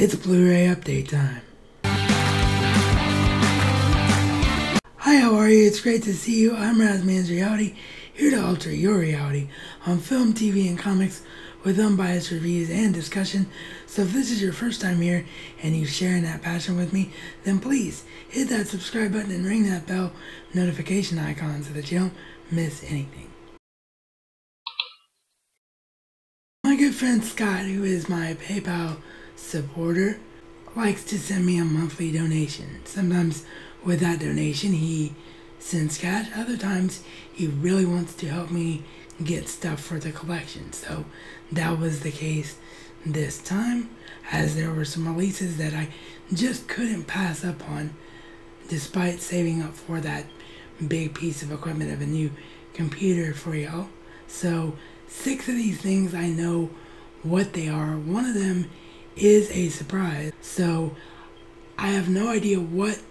It's Blu-ray update time. Hi, how are you? It's great to see you. I'm RazMansReality, here to alter your reality on film, TV, and comics with unbiased reviews and discussion. So if this is your first time here and you're sharing that passion with me, then please hit that subscribe button and ring that bell notification icon so that you don't miss anything. My good friend Scott, who is my PayPal supporter, likes to send me a monthly donation. Sometimes with that donation he sends cash, other times he really wants to help me get stuff for the collection. So that was the case this time, as there were some releases that I just couldn't pass up on despite saving up for that big piece of equipment of a new computer for y'all. So 6 of these things I know what they are. One of them is a surprise, so I have no idea what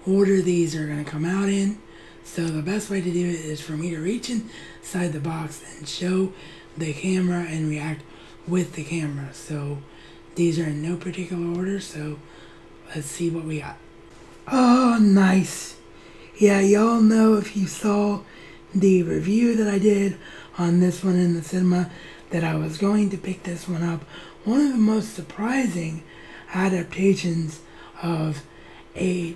order these are going to come out in. So the best way to do it is for me to reach inside the box and show the camera and react with the camera. So these are in no particular order, so let's see what we got. Oh, nice. Yeah, y'all know, if you saw the review that I did on this one in the cinema, that I was going to pick this one up. One of the most surprising adaptations of a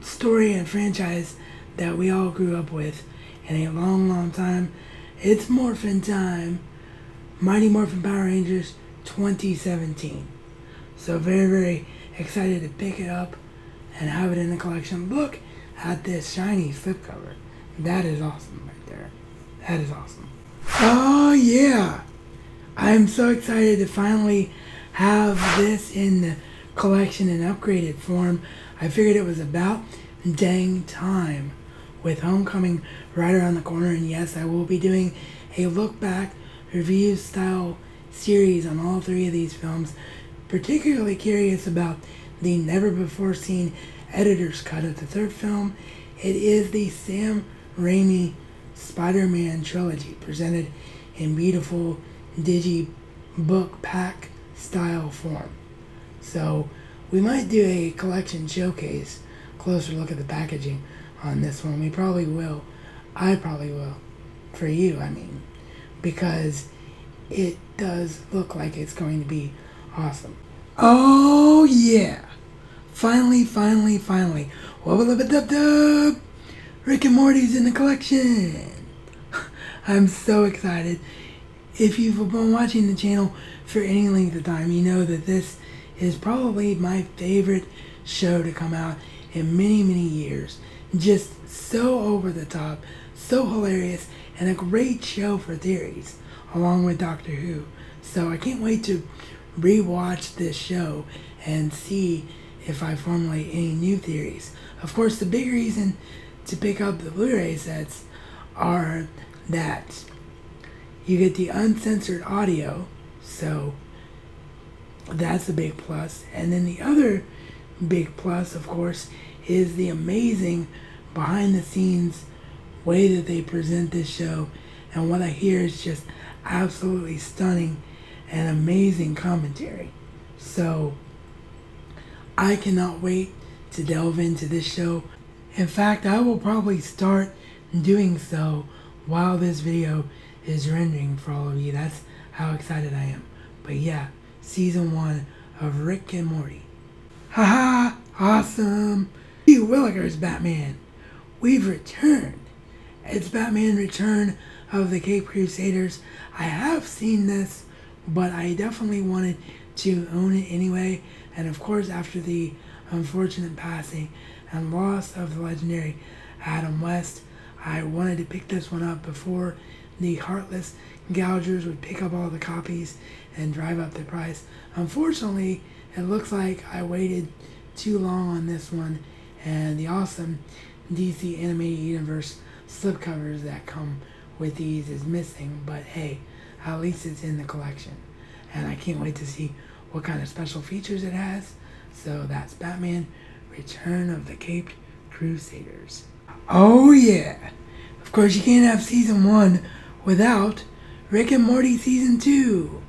story and franchise that we all grew up with in a long time. It's Morphin time. Mighty Morphin Power Rangers 2017. So very excited to pick it up and have it in the collection. Look at this shiny slipcover. That is awesome right there. That is awesome. Oh yeah, I'm so excited to finally have this in the collection in upgraded form. I figured it was about dang time, with Homecoming right around the corner. And yes, I will be doing a look back review style series on all 3 of these films. Particularly curious about the never before seen editor's cut of the 3rd film. It is the Sam Raimi SpiderMan Trilogy, presented in beautiful digibook pack style form. So we might do a collection showcase, closer look at the packaging on this one. We probably will. I probably will. For you, I mean. Because it does look like it's going to be awesome. Oh yeah! Finally. Wubba-lubba-dub-dub! Rick and Morty's in the collection! I'm so excited. If you've been watching the channel for any length of time, you know that this is probably my favorite show to come out in many years. Just so over the top, so hilarious, and a great show for theories, along with Doctor Who. So I can't wait to rewatch this show and see if I formulate any new theories. Of course, the big reason to pick up the Blu-ray sets are that you get the uncensored audio, so that's a big plus. And then the other big plus, of course, is the amazing behind the scenes way that they present this show. And what I hear is just absolutely stunning and amazing commentary. So I cannot wait to delve into this show. In fact, I will probably start doing so while this video is rendering for all of you. That's how excited I am. But yeah, season 1 of Rick and Morty. Haha, awesome. Steve Williger's Batman. We've returned. It's Batman Return of the Caped Crusaders. I have seen this, but I definitely wanted to own it anyway. And of course, after the unfortunate passing and loss of the legendary Adam West, I wanted to pick this one up before the heartless gougers would pick up all the copies and drive up the price. Unfortunately, it looks like I waited too long on this one, and the awesome DC Animated Universe slipcovers that come with these is missing. But hey, at least it's in the collection, and I can't wait to see what kind of special features it has. So that's Batman Return of the Caped Crusaders. Oh yeah! Of course, you can't have season 1 without Rick and Morty season 2.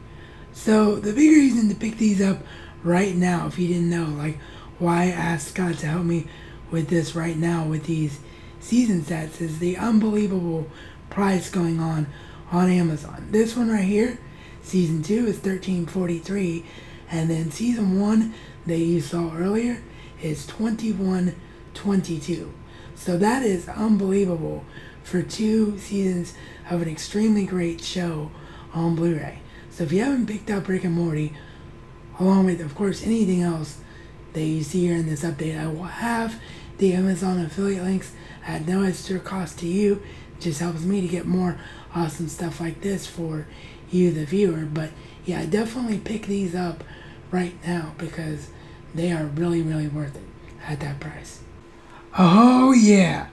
So the big reason to pick these up right now, if you didn't know, like why I asked Scott to help me with this right now with these season sets, is the unbelievable price going on Amazon. This one right here, season 2 is $13.43, and then season 1 that you saw earlier is $21.22. So that is unbelievable for 2 seasons of an extremely great show on Blu-ray. So if you haven't picked up Rick and Morty, along with, of course, anything else that you see here in this update, I will have the Amazon affiliate links at no extra cost to you. It just helps me to get more awesome stuff like this for you, the viewer. But yeah, definitely pick these up right now because they are really, really worth it at that price. Oh yeah,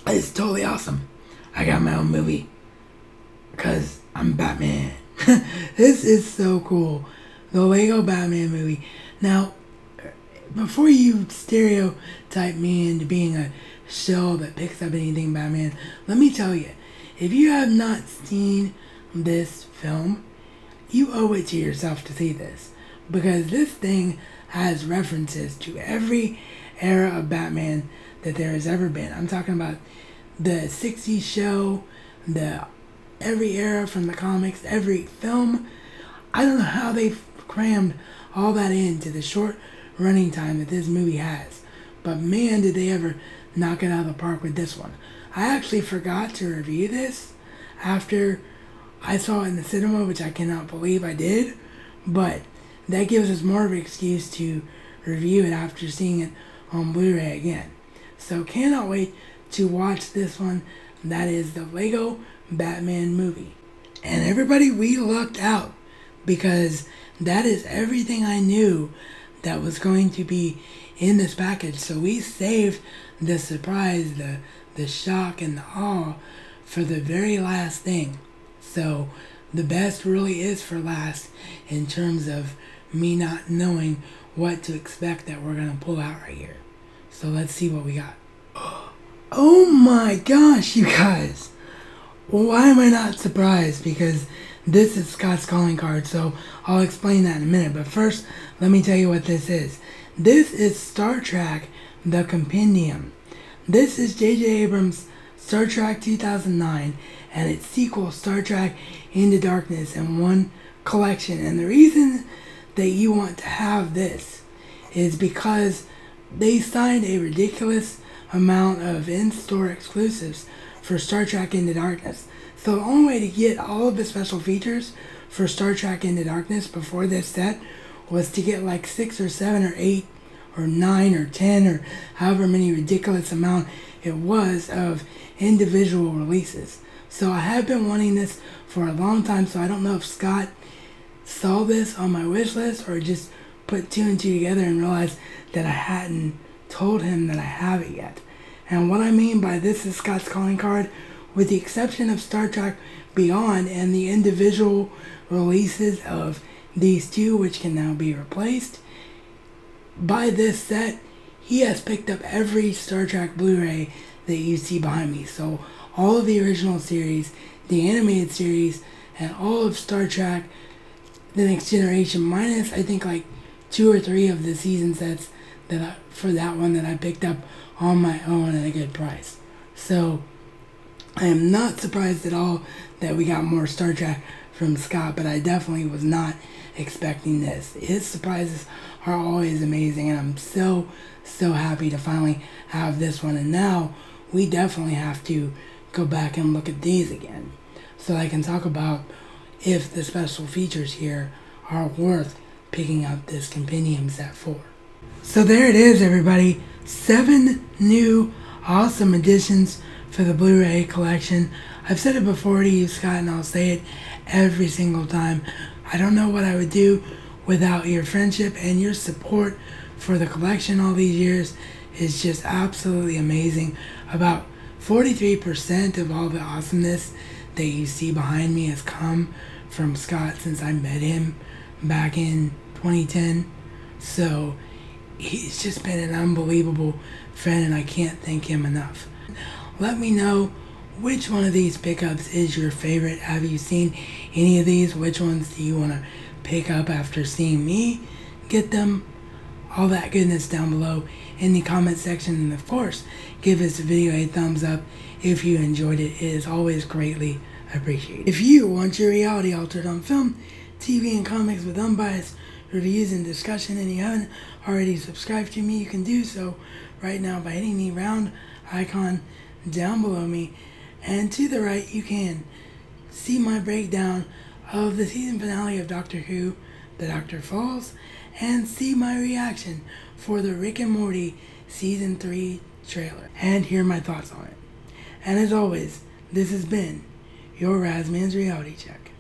it's totally awesome. I got my own movie because I'm Batman. This is so cool. The Lego Batman movie. Now, before you stereotype me into being a show that picks up anything Batman, let me tell you, if you have not seen this film, you owe it to yourself to see this, because this thing has references to every era of Batman that there has ever been. I'm talking about the 60s show, every era from the comics, every film. I don't know how they crammed all that into the short running time that this movie has, but man, did they ever knock it out of the park with this one. I actually forgot to review this after I saw it in the cinema, which I cannot believe I did, but that gives us more of an excuse to review it after seeing it on Blu-ray again. So cannot wait to watch this one. That is the Lego Batman movie. And everybody, we lucked out, because that is everything I knew that was going to be in this package. So we saved the surprise, the shock, and the awe for the very last thing. So the best really is for last in terms of me not knowing what to expect that we're going to pull out right here. So let's see what we got. Oh my gosh, you guys. Why am I not surprised? Because this is Scott's calling card, so I'll explain that in a minute. But first, let me tell you what this is. This is Star Trek, The Compendium. This is J.J. Abrams' Star Trek 2009 and its sequel, Star Trek Into Darkness, in one collection. And the reason that you want to have this is because they signed a ridiculous amount of in-store exclusives for Star Trek Into Darkness. So the only way to get all of the special features for Star Trek Into Darkness before this set was to get like 6 or 7 or 8 or 9 or 10 or however many ridiculous amount it was of individual releases. So I have been wanting this for a long time, so I don't know if Scott saw this on my wish list or just put 2 and 2 together and realized that I hadn't told him that I have it yet. And what I mean by this is Scott's calling card, with the exception of Star Trek Beyond and the individual releases of these 2, which can now be replaced, by this set, he has picked up every Star Trek Blu-ray that you see behind me. So all of the original series, the animated series, and all of Star Trek The Next Generation, minus I think like 2 or 3 of the season sets for that one that I picked up on my own at a good price. So I am not surprised at all that we got more Star Trek from Scott, but I definitely was not expecting this. His surprises are always amazing, and I'm so happy to finally have this one. And now we definitely have to go back and look at these again so I can talk about if the special features here are worth picking up this compendium set for. So there it is, everybody. 7 new awesome additions for the Blu-ray collection. I've said it before to you, Scott, and I'll say it every single time. I don't know what I would do without your friendship, and your support for the collection all these years is just absolutely amazing. About 43% of all the awesomeness that you see behind me has come from Scott since I met him back in 2010. So he's just been an unbelievable friend, and I can't thank him enough. Let me know which one of these pickups is your favorite. Have you seen any of these? Which ones do you want to pick up after seeing me get them, all that goodness down below in the comment section. And of course, give this video a thumbs up if you enjoyed it. It is always greatly appreciated. If you want your reality altered on film, TV, and comics with unbiased reviews and discussion, and you haven't already subscribed to me, you can do so right now by hitting the round icon down below me. And to the right, you can see my breakdown of the season finale of Doctor Who, The Doctor Falls, and see my reaction for the Rick and Morty Season 3 trailer, and hear my thoughts on it. And as always, this has been your RazMan's Reality Check.